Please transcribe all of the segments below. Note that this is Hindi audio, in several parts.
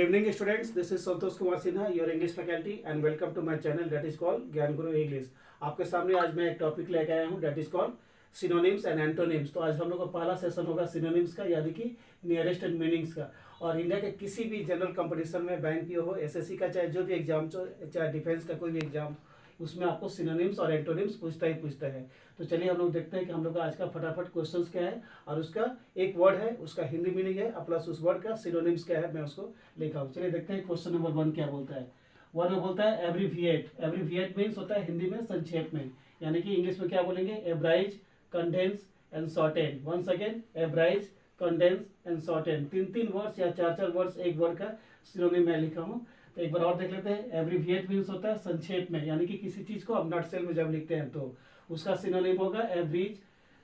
evening students, this is Santosh Kumar Sinha, your English faculty and welcome to my channel that is called ज्ञान गुरु इंग्लिश। आपके सामने आज मैं एक टॉपिक लेके आया हूँ that is called synonyms and antonyms. तो आज हम लोग का पहला सेशन होगा सिनोनिम्स का, यानी कि नियरेस्ट एंड मीनिंग्स का। और इंडिया के किसी भी जनरल कंपटीशन में, बैंक पीओ हो, एसएससी का, चाहे जो भी एग्जाम, चाहे डिफेंस का कोई भी एग्जाम, उसमें आपको सिनोनिम्स और एंटोनिम्स पूछता है। तो चलिए हम लोग देखते हैं कि हम लोग का आज का फटाफट क्वेश्चंस क्या है और उसका एक वर्ड है, उसका हिंदी मीनिंग है और प्लस उस वर्ड का सिनोनिम्स क्या है, मैं उसको लिखा हूँ। चलिए देखते हैं क्वेश्चन नंबर 1 क्या बोलता है। 1 में बोलता है एब्रीविएट। एब्रीविएट मीन्स होता है हिंदी में संक्षेप में, यानी कि इंग्लिश में क्या बोलेंगे, abridge, condense and shorten. Once again, abridge, condense and shorten. 3 words या 4 वर्ड्स एक वर्ड का सिनोनिम मैं लिखा हूँ। तो एक बार और देख लेते हैं। एब्रीविएट मीन्स होता है संक्षेप में, यानी कि किसी चीज को हम नटसेल में जब लिखते हैं तो उसका सिनोनिम होगा एब्रीज,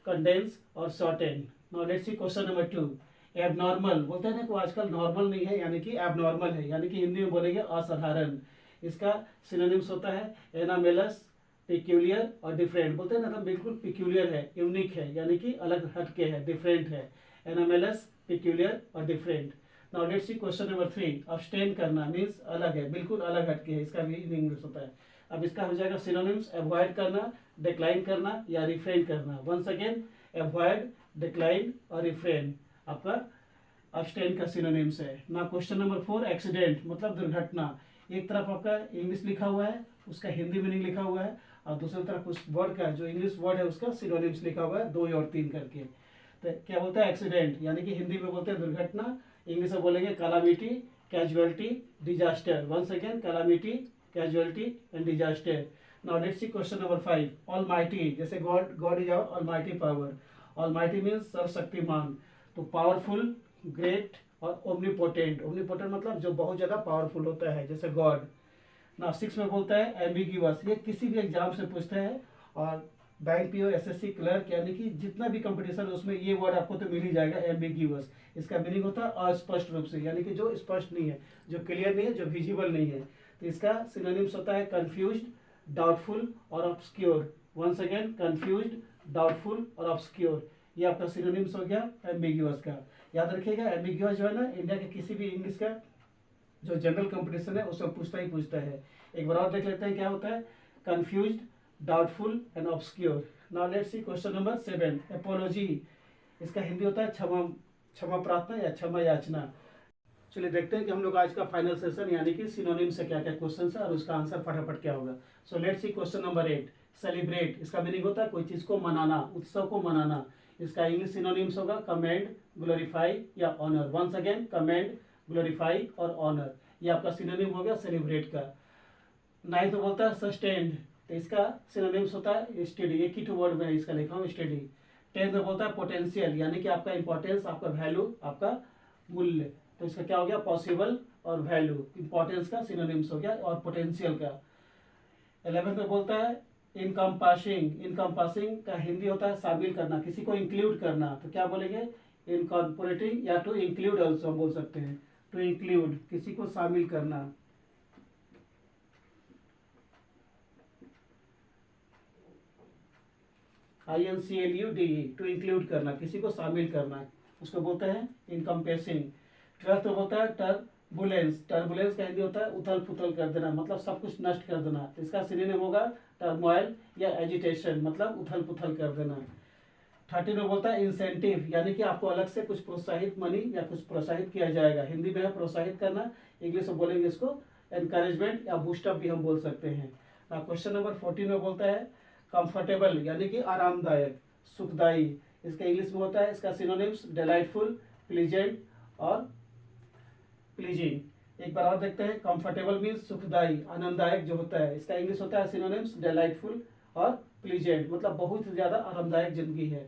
कंडेंस और shorten. Now let's see question number 2। Abnormal बोलते हैं ना, को आजकल नॉर्मल नहीं है, यानी कि एबनॉर्मल है, यानी कि हिंदी में बोलेंगे असाधारण। इसका सिनोनिम्स होता है एनामेलस, पिक्यूलियर और डिफरेंट। बोलते हैं ना, तो बिल्कुल पिक्यूलियर है, यूनिक है, यानी कि अलग हटके है, डिफरेंट है। एनामेलस, पिक्यूलियर और different. Now let's see question number 3। Abstain करना मीन्स अलग है, बिल्कुल अलग हटके है, इसका भी इंग्लिश होता है। अब इसका हो जाएगा सिनोनिम्स अवॉइड करना, डिक्लाइन करना या रिफ्रेन करना। वंस अगेन, अवॉइड, डिक्लाइन और रिफ्रेन आपका अब्सटेन का सिनोनिम्स है। ना क्वेश्चन नंबर 4। एक्सीडेंट मतलब दुर्घटना। एक तरफ आपका इंग्लिश लिखा हुआ है, उसका हिंदी मीनिंग लिखा हुआ है, और दूसरी तरफ उस वर्ड का जो इंग्लिश वर्ड है उसका सिनोनिम्स लिखा हुआ है 2 और 3 करके। तो क्या बोलता है एक्सीडेंट, यानी कि हिंदी में बोलते हैं दुर्घटना, इंग्लिश में बोलेंगे calamity, casualty, disaster. Once again, calamity, casualty and disaster. Now let's see question number 5। Almighty, जैसे God is our almighty power. Almighty means सर्वशक्तिमान। तो पावरफुल, ग्रेट और ओमनीपोटेंट। ओमनीपोटेंट मतलब जो बहुत ज्यादा पावरफुल होता है, जैसे गॉड। ना 6 में बोलता है एम्बिग्यूअस। ये किसी भी एग्जाम से पूछते हैं, और बैंक पीओ, एसएससी, क्लर्क, यानी कि जितना भी कंपटीशन है उसमें ये वर्ड आपको तो मिल ही जाएगा, एम्बिग्यूअस। इसका मीनिंग होता है अस्पष्ट रूप से, यानी कि जो स्पष्ट नहीं है, जो क्लियर नहीं है, जो विजिबल नहीं है। तो इसका सिनोनिम्स होता है कंफ्यूज्ड, डाउटफुल और obscure. Once again, confused, doubtful और ऑब्सक्योर। ये आपका सिनोनिम्स हो गया एम्बिग्यूअस का। याद रखिएगा, एम्बिग्यूअस जो है ना, इंडिया के किसी भी इंग्लिश का जो जनरल कंपटीशन है उसमें पूछता है। एक बार और देख लेते हैं क्या होता है। Confused, doubtful and obscure. Now let's see question number 7। Apiology, इसका हिंदी होता है क्षमा प्रार्थना या क्षमा याचना। चलिए देखते हैं कि हम लोग आज का फाइनल सेशन, यानी कि सिनोनिम से क्या क्या क्वेश्चन है और उसका आंसर फटाफट क्या होगा। So let's see question number 8। Celebrate, इसका मीनिंग होता है कोई चीज को मनाना, उत्सव को मनाना। इसका इंग्लिश सिनोनिम्स होगा कमेंड, ग्लोरीफाई या honour. Once again, commend, glorify और ऑनर। ये आपका सिनोनिम हो गया सेलिब्रेट का। 9 तो बोलता है सस्टेन्ड, तो इसका सिनोनिम्स होता है स्टडी। एक ही 2 वर्ड में इसका लिखा हूँ, स्टडी। 10 में बोलता है पोटेंशियल, यानी कि आपका इंपॉर्टेंस, आपका वैल्यू, आपका मूल्य। तो इसका क्या हो गया, पॉसिबल और वैल्यू। इंपॉर्टेंस का सिनोनिम्स हो गया और पोटेंशियल का। 11 में बोलता है इनकम्पासिंग। इनकम्पासिंग का हिंदी होता है शामिल करना, किसी को इंक्लूड करना। तो क्या बोलेंगे, इनकॉर्पोरेटिंग या टू इंक्लूड ऑल्सो हम बोल सकते हैं। टू इंक्लूड, किसी को शामिल करना। INCLUDE, टू इंक्लूड करना, किसी को शामिल करना, उसको बोलते हैं इनकम्पेसिंग। 12 तो बोलता है टर्बुलेंस। टर्बुलेंस का हिंदी होता है उथल पुथल कर देना, मतलब सब कुछ नष्ट कर देना। तो इसका सिनोनिम होगा टर्मोइल या एजिटेशन, मतलब उथल पुथल कर देना। 13 में बोलता है इंसेंटिव, यानी कि आपको अलग से कुछ प्रोत्साहित मनी या कुछ प्रोत्साहित किया जाएगा। हिंदी में है प्रोत्साहित करना, इंग्लिश में बोलेंगे इसको एनकरेजमेंट या बूस्टअप भी हम बोल सकते हैं। क्वेश्चन नंबर 14 में बोलता है कंफर्टेबल, यानी कि आरामदायक, सुखदायी। इसका इंग्लिश में होता है, इसका सिनोनिम्स डिलाइटफुल, प्लीजेंट और प्लीजिंग। एक बार और देखते हैं। कंफर्टेबल मीन्स सुखदायी, आनंददायक जो होता है, इसका इंग्लिश होता है सिनोनिम्स डिलाइटफुल और प्लीजेंट, मतलब बहुत ज्यादा आरामदायक जिंदगी है।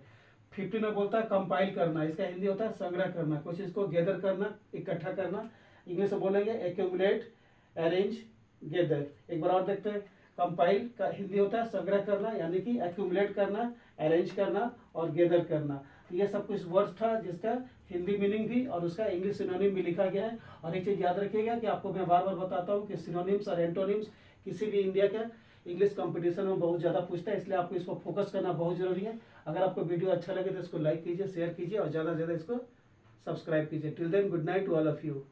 15 में बोलता है कंपाइल करना, इसका हिंदी होता है संग्रह करना, कुछ इसको गैदर करना, इकट्ठा करना। इंग्लिश में बोलेंगे एक्यूमुलेट, अरेंज, गैदर। एक बार और देखते हैं। कंपाइल का हिंदी होता है संग्रह करना, यानी कि एक्यूमुलेट करना, अरेंज करना और गैदर करना। तो ये सब कुछ वर्ड्स था जिसका हिंदी मीनिंग भी और उसका इंग्लिश सिनोनिम भी लिखा गया है। और एक चीज याद रखिएगा कि आपको मैं बार बार बताता हूँ कि सिनोनिम्स और एंटोनिम्स किसी भी इंडिया के इंग्लिश कंपटीशन में बहुत ज्यादा पूछता है, इसलिए आपको इसको फोकस करना बहुत जरूरी है। अगर आपको वीडियो अच्छा लगे तो इसको लाइक कीजिए, शेयर कीजिए और ज्यादा से ज्यादा इसको सब्सक्राइब कीजिए। Till then, good night to all of you.